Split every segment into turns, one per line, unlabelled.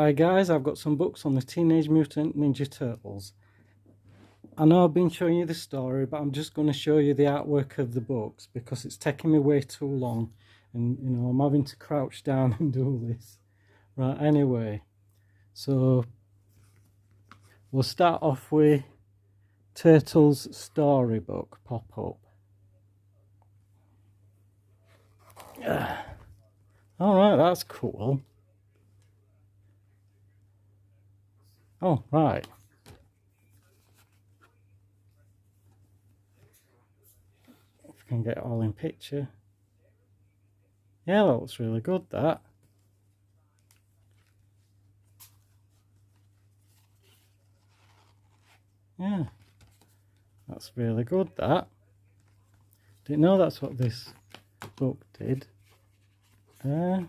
Hi guys, I've got some books on the Teenage Mutant Ninja Turtles. I know I've been showing you the story, but I'm just going to show you the artwork of the books because it's taking me way too long, and you know I'm having to crouch down and do this. Right, anyway, so we'll start off with Turtles storybook pop-up. Alright, that's cool. Oh, right. If we can get it all in picture. Yeah, that looks really good, that. Yeah, that's really good, that. Didn't know that's what this book did. For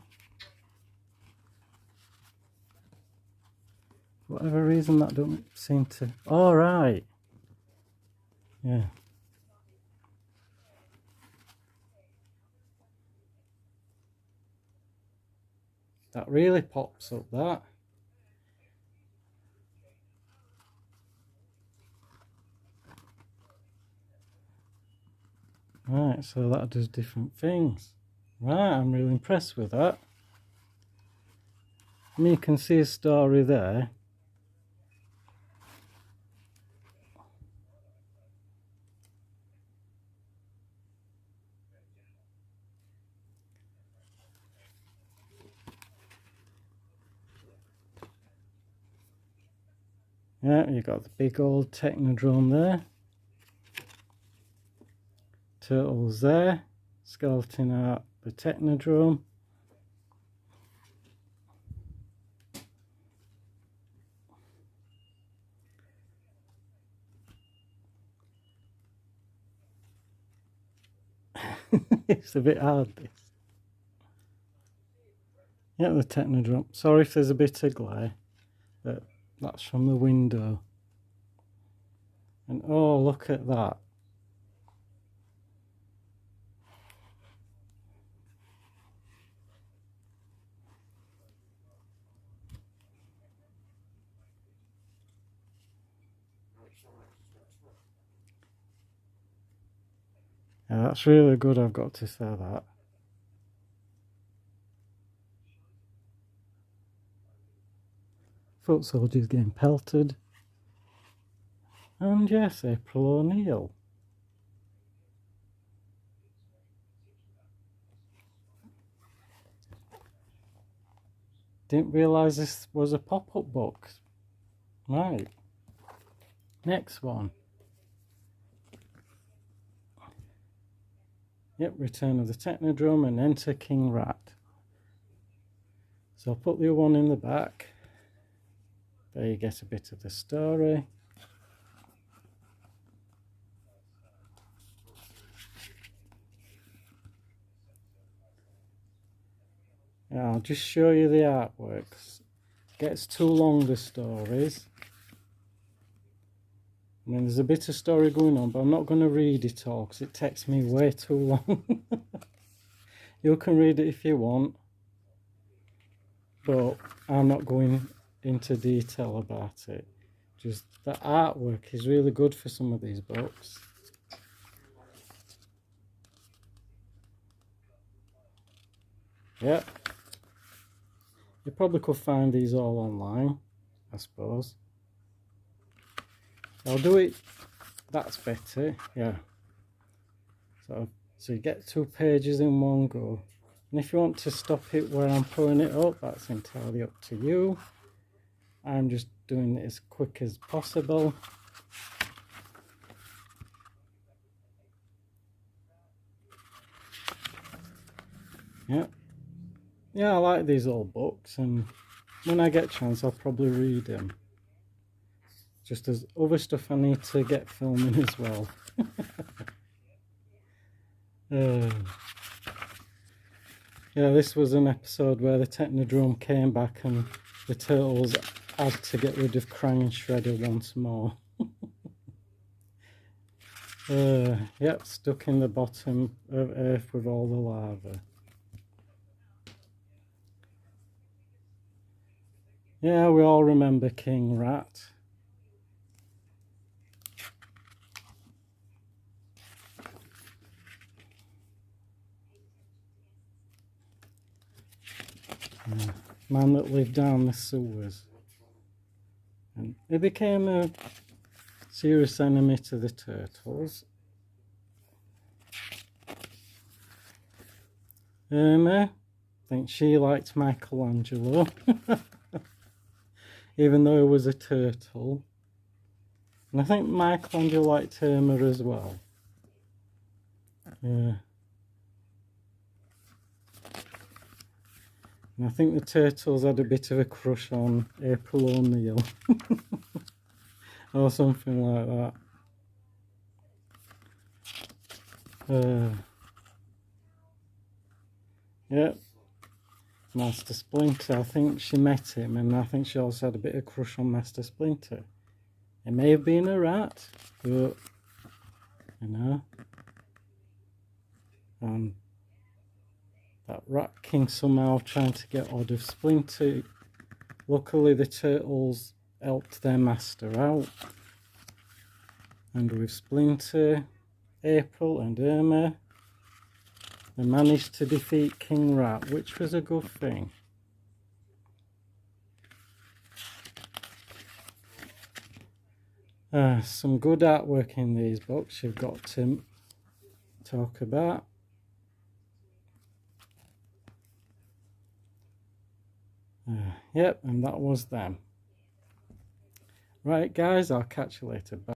whatever reason that don't seem to... All right. Yeah. That really pops up, that. Right, so that does different things. Right, I'm really impressed with that. I mean, you can see a story there. Yeah, you got the big old Technodrome there. Turtles there. Skeleton at the Technodrome. It's a bit hard, this. Yeah, the Technodrome. Sorry if there's a bit of glare, but that's from the window. And oh, look at that. Yeah, that's really good, I've got to say that. Foot soldiers getting pelted. And yes, April O'Neil. Didn't realise this was a pop-up book. Right. Next one. Yep, Return of the Technodrome and Enter King Rat. So I'll put the other one in the back. There you get a bit of the story. Yeah, I'll just show you the artwork. It gets too long, the stories. I mean, there's a bit of story going on, but I'm not going to read it all because it takes me way too long. You can read it if you want, but I'm not going into detail about it. Just the artwork is really good for some of these books. Yep. You probably could find these all online, I suppose. I'll do it. That's better. Yeah. So you get 2 pages in one go. And if you want to stop it where I'm pulling it up, that's entirely up to you. I'm just doing it as quick as possible. Yeah. Yeah, I like these old books, and when I get a chance I'll probably read them. Just as other stuff I need to get filming as well. Yeah, this was an episode where the Technodrome came back and the Turtles had to get rid of Krang and Shredder once more. Yep, stuck in the bottom of Earth with all the lava. Yeah, we all remember King Rat. Man that lived down the sewers. And he became a serious enemy to the turtles. Irma, I think she liked Michelangelo, even though he was a turtle. And I think Michelangelo liked Irma as well. Yeah. And I think the turtles had a bit of a crush on April O'Neil. Or something like that. Yep. Master Splinter, I think she met him, and I think she also had a bit of a crush on Master Splinter. It may have been a rat, but, you know. That Rat King somehow trying to get hold of Splinter. Luckily the turtles helped their master out. And with Splinter, April and Irma, they managed to defeat King Rat, which was a good thing. Some good artwork in these books you've got to talk about. Yep, and that was them. Right guys, I'll catch you later. Bye.